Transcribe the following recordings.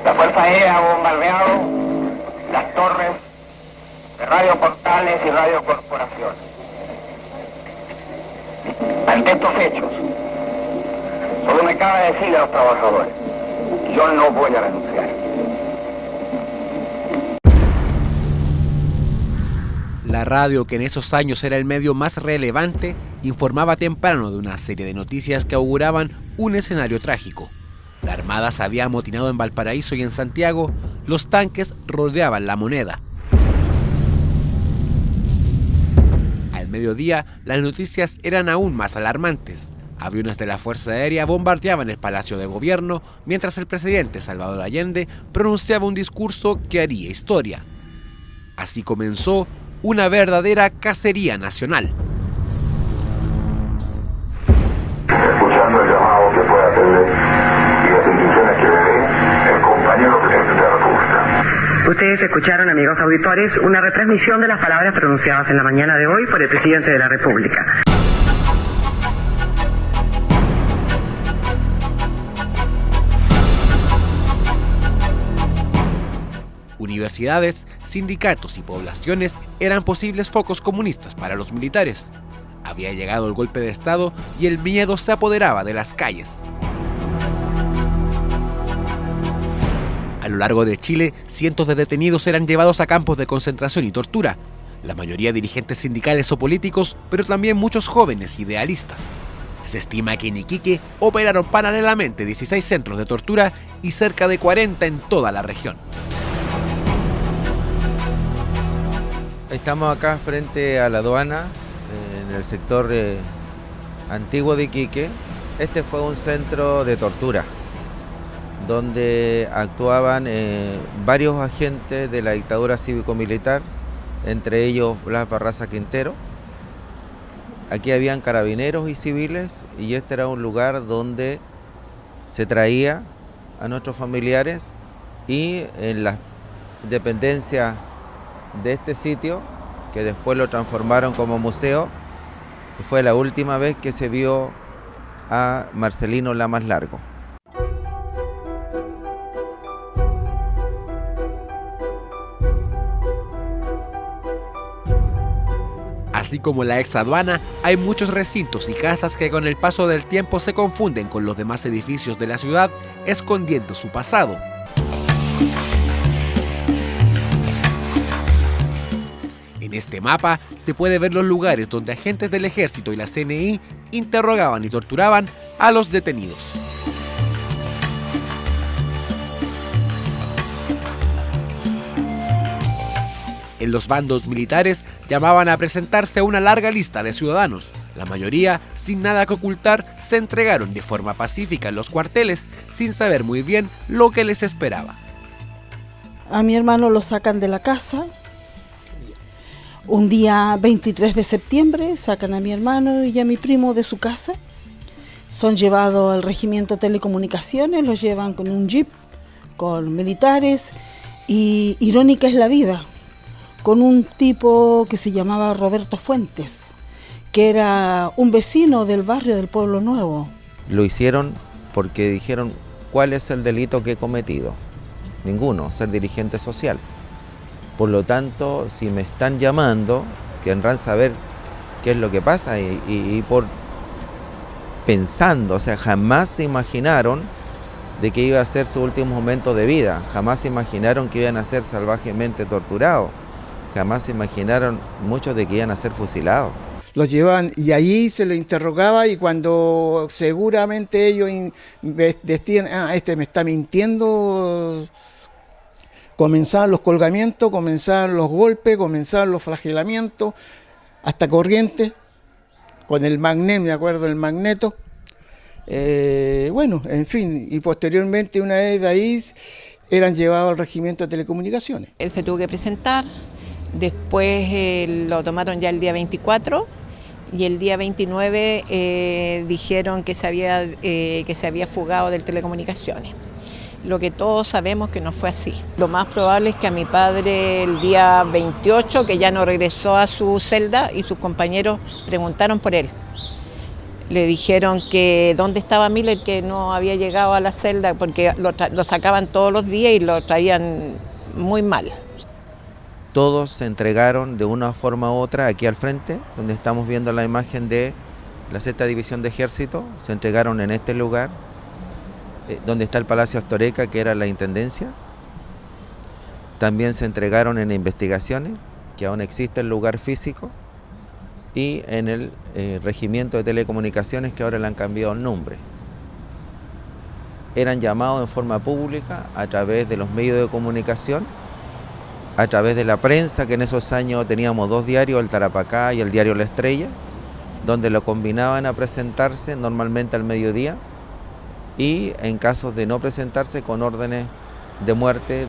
La Fuerza Aérea ha bombardeado las torres de Radio Portales y Radio Corporación. Ante estos hechos, solo me cabe decirle a los trabajadores, yo no voy a renunciar. La radio, que en esos años era el medio más relevante, informaba temprano de una serie de noticias que auguraban un escenario trágico. La Armada se había amotinado en Valparaíso y en Santiago, los tanques rodeaban La Moneda. Al mediodía, las noticias eran aún más alarmantes. Aviones de la Fuerza Aérea bombardeaban el Palacio de Gobierno, mientras el presidente Salvador Allende pronunciaba un discurso que haría historia. Así comenzó una verdadera cacería nacional. Escuchando el llamado que pueda hacerle y las instrucciones que le dé el compañero presidente de la República. Ustedes escucharon, amigos auditores, una retransmisión de las palabras pronunciadas en la mañana de hoy por el presidente de la República. Universidades, sindicatos y poblaciones eran posibles focos comunistas para los militares. Había llegado el golpe de Estado y el miedo se apoderaba de las calles. A lo largo de Chile, cientos de detenidos eran llevados a campos de concentración y tortura. La mayoría dirigentes sindicales o políticos, pero también muchos jóvenes idealistas. Se estima que en Iquique operaron paralelamente 16 centros de tortura y cerca de 40 en toda la región. Estamos acá frente a la aduana, en el sector antiguo de Iquique. Este fue un centro de tortura, donde actuaban varios agentes de la dictadura cívico-militar, entre ellos Blas Barraza Quintero. Aquí habían carabineros y civiles, y este era un lugar donde se traía a nuestros familiares, y en las dependencias de este sitio, que después lo transformaron como museo, fue la última vez que se vio a Marcelino Lamas Largo. Así como la exaduana, hay muchos recintos y casas que con el paso del tiempo se confunden con los demás edificios de la ciudad, escondiendo su pasado. En este mapa se puede ver los lugares donde agentes del Ejército y la CNI interrogaban y torturaban a los detenidos. En los bandos militares llamaban a presentarse a una larga lista de ciudadanos. La mayoría, sin nada que ocultar, se entregaron de forma pacífica en los cuarteles, sin saber muy bien lo que les esperaba. A mi hermano lo sacan de la casa. Un día 23 de septiembre sacan a mi hermano y a mi primo de su casa. Son llevados al regimiento de telecomunicaciones, los llevan con un jeep, con militares, y irónica es la vida, con un tipo que se llamaba Roberto Fuentes, que era un vecino del barrio del Pueblo Nuevo. Lo hicieron porque dijeron, ¿cuál es el delito que he cometido? Ninguno, ser dirigente social. Por lo tanto, si me están llamando, querrán saber qué es lo que pasa y por pensando, o sea, jamás se imaginaron de que iba a ser su último momento de vida, jamás se imaginaron que iban a ser salvajemente torturados, jamás se imaginaron muchos de que iban a ser fusilados. Los llevaban y allí se les interrogaba, y cuando seguramente ellos decían, este me está mintiendo, comenzaban los colgamientos, comenzaban los golpes, comenzaban los flagelamientos, hasta Corrientes, con el magneto, me acuerdo del magneto. Bueno, en fin, y posteriormente una vez de ahí eran llevados al regimiento de telecomunicaciones. Él se tuvo que presentar, después lo tomaron ya el día 24 y el día 29 dijeron que se había fugado del telecomunicaciones. Lo que todos sabemos que no fue así. Lo más probable es que a mi padre el día 28, que ya no regresó a su celda, y sus compañeros preguntaron por él. Le dijeron que dónde estaba Miller, que no había llegado a la celda porque lo sacaban todos los días y lo traían muy mal. Todos se entregaron de una forma u otra aquí al frente, donde estamos viendo la imagen de la 6ª División de Ejército. Se entregaron en este lugar, donde está el Palacio Astoreca, que era la Intendencia. También se entregaron en investigaciones, que aún existe el lugar físico, y en el Regimiento de Telecomunicaciones, que ahora le han cambiado el nombre. Eran llamados en forma pública a través de los medios de comunicación, a través de la prensa, que en esos años teníamos 2 diarios, el Tarapacá y el diario La Estrella, donde lo combinaban a presentarse normalmente al mediodía y en casos de no presentarse con órdenes de muerte.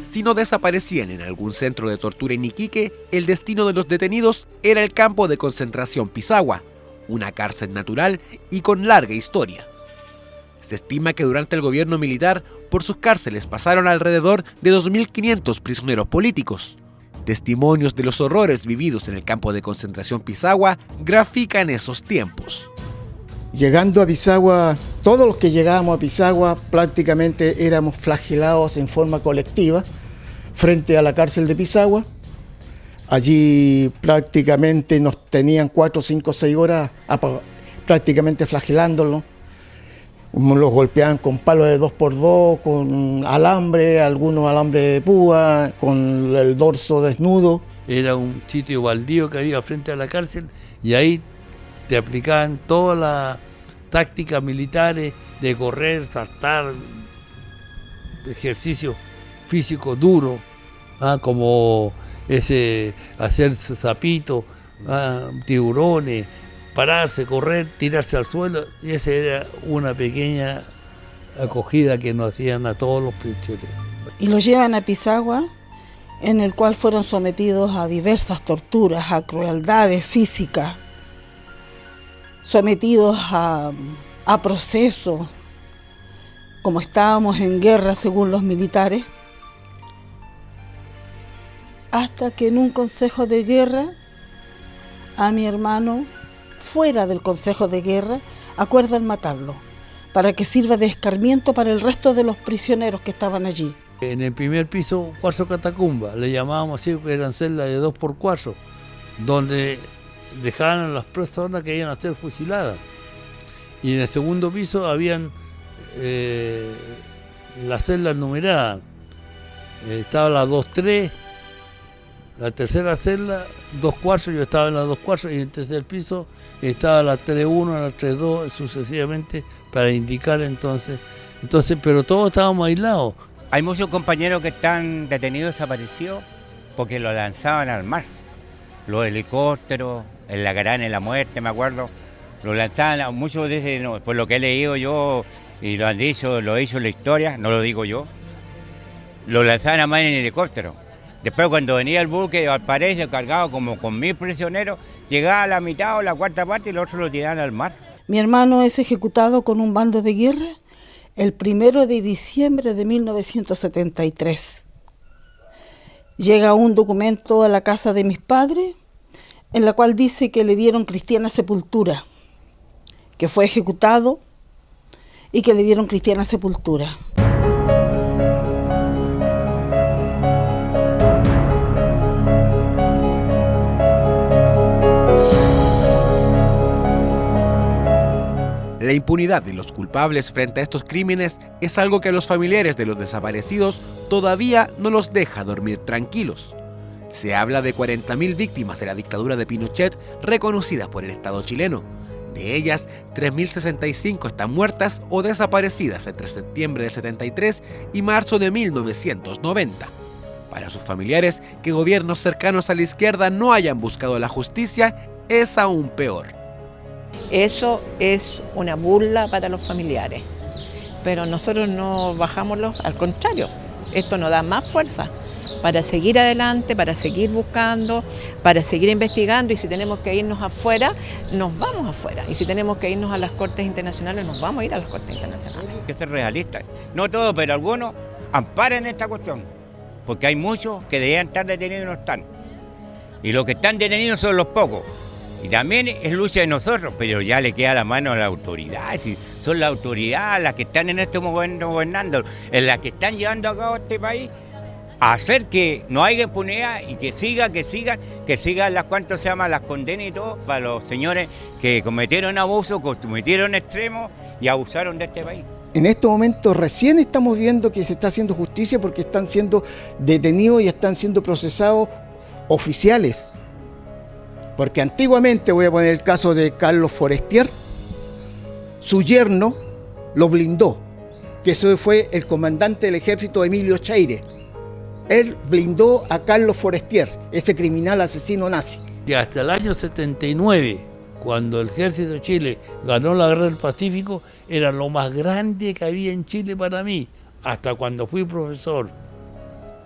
Si no desaparecían en algún centro de tortura en Iquique, el destino de los detenidos era el campo de concentración Pisagua, una cárcel natural y con larga historia. Se estima que durante el gobierno militar, por sus cárceles pasaron alrededor de 2.500 prisioneros políticos. Testimonios de los horrores vividos en el campo de concentración Pisagua grafican esos tiempos. Llegando a Pisagua, todos los que llegábamos a Pisagua prácticamente éramos flagelados en forma colectiva frente a la cárcel de Pisagua. Allí prácticamente nos tenían 4, 5, 6 horas prácticamente flagelándolos. Los golpeaban con palos de 2x2, con alambre, algunos alambre de púa, con el dorso desnudo. Era un sitio baldío que había frente a la cárcel y ahí te aplicaban todas las tácticas militares de correr, saltar, ejercicio físico duro, como hacer zapitos, tiburones, pararse, correr, tirarse al suelo. Y esa era una pequeña acogida que nos hacían a todos los prisioneros. Y los llevan a Pisagua, en el cual fueron sometidos a diversas torturas, a crueldades físicas, sometidos a procesos, como estábamos en guerra según los militares, hasta que en un consejo de guerra a mi hermano, fuera del consejo de guerra, acuerdan matarlo, para que sirva de escarmiento para el resto de los prisioneros que estaban allí. En el primer piso, cuarzo catacumba, le llamábamos así, que eran celdas de 2x4, donde dejaban a las personas que iban a ser fusiladas. Y en el segundo piso habían las celdas numeradas. Estaba la 2-3, la tercera celda, 2-4, yo estaba en la 2-4, y en el tercer piso estaba la 3-1, la 3-2, sucesivamente, para indicar entonces, pero todos estábamos aislados. Hay muchos compañeros que están detenidos, desaparecidos, porque los lanzaban al mar. Los helicópteros, en la Garana, en la Muerte, me acuerdo, los lanzaban, muchos por lo que he leído yo, y lo han dicho, lo he dicho en la historia, no lo digo yo, los lanzaban a mar en helicóptero. Después, cuando venía el buque, al parecer cargado como con 1.000 prisioneros, llegaba a la mitad o la cuarta parte y los otros lo tiraban al mar. Mi hermano es ejecutado con un bando de guerra el 1 de diciembre de 1973. Llega un documento a la casa de mis padres, en la cual dice que le dieron cristiana sepultura, que fue ejecutado y que le dieron cristiana sepultura. La impunidad de los culpables frente a estos crímenes es algo que a los familiares de los desaparecidos todavía no los deja dormir tranquilos. Se habla de 40.000 víctimas de la dictadura de Pinochet reconocidas por el Estado chileno. De ellas, 3.065 están muertas o desaparecidas entre septiembre del 73 y marzo de 1990. Para sus familiares, que gobiernos cercanos a la izquierda no hayan buscado la justicia es aún peor. Eso es una burla para los familiares, pero nosotros no bajamos al contrario, esto nos da más fuerza, para seguir adelante, para seguir buscando, para seguir investigando, y si tenemos que irnos afuera, nos vamos afuera, y si tenemos que irnos a las cortes internacionales, nos vamos a ir a las cortes internacionales. Hay que ser realistas, no todos, pero algunos amparan esta cuestión, porque hay muchos que debían estar detenidos y no están, y los que están detenidos son los pocos. Y también es lucha de nosotros, pero ya le queda la mano a la autoridad. Si son las autoridades las que están en este momento gobernando, en las que están llevando a cabo este país, a hacer que no haya impunidad y que sigan las las condenas y todo para los señores que cometieron abusos, cometieron extremos y abusaron de este país. En estos momentos recién estamos viendo que se está haciendo justicia porque están siendo detenidos y están siendo procesados oficiales. Porque antiguamente, voy a poner el caso de Carlos Forestier, su yerno lo blindó, que ese fue el comandante del ejército Emilio Chaire. Él blindó a Carlos Forestier, ese criminal asesino nazi. Y hasta el año 79, cuando el ejército de Chile ganó la guerra del Pacífico, era lo más grande que había en Chile para mí, hasta cuando fui profesor.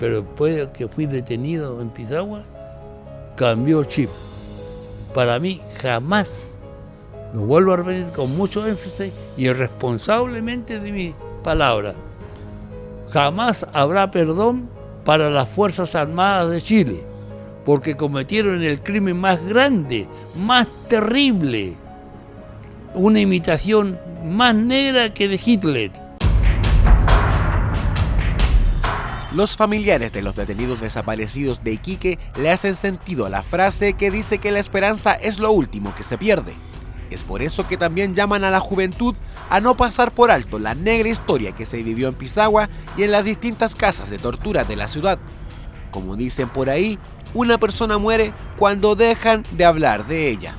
Pero después que fui detenido en Pisagua, cambió el chip. Para mí jamás, lo vuelvo a repetir con mucho énfasis y responsablemente de mi palabra, jamás habrá perdón para las Fuerzas Armadas de Chile, porque cometieron el crimen más grande, más terrible, una imitación más negra que de Hitler. Los familiares de los detenidos desaparecidos de Iquique le hacen sentido a la frase que dice que la esperanza es lo último que se pierde. Es por eso que también llaman a la juventud a no pasar por alto la negra historia que se vivió en Pisagua y en las distintas casas de tortura de la ciudad. Como dicen por ahí, una persona muere cuando dejan de hablar de ella.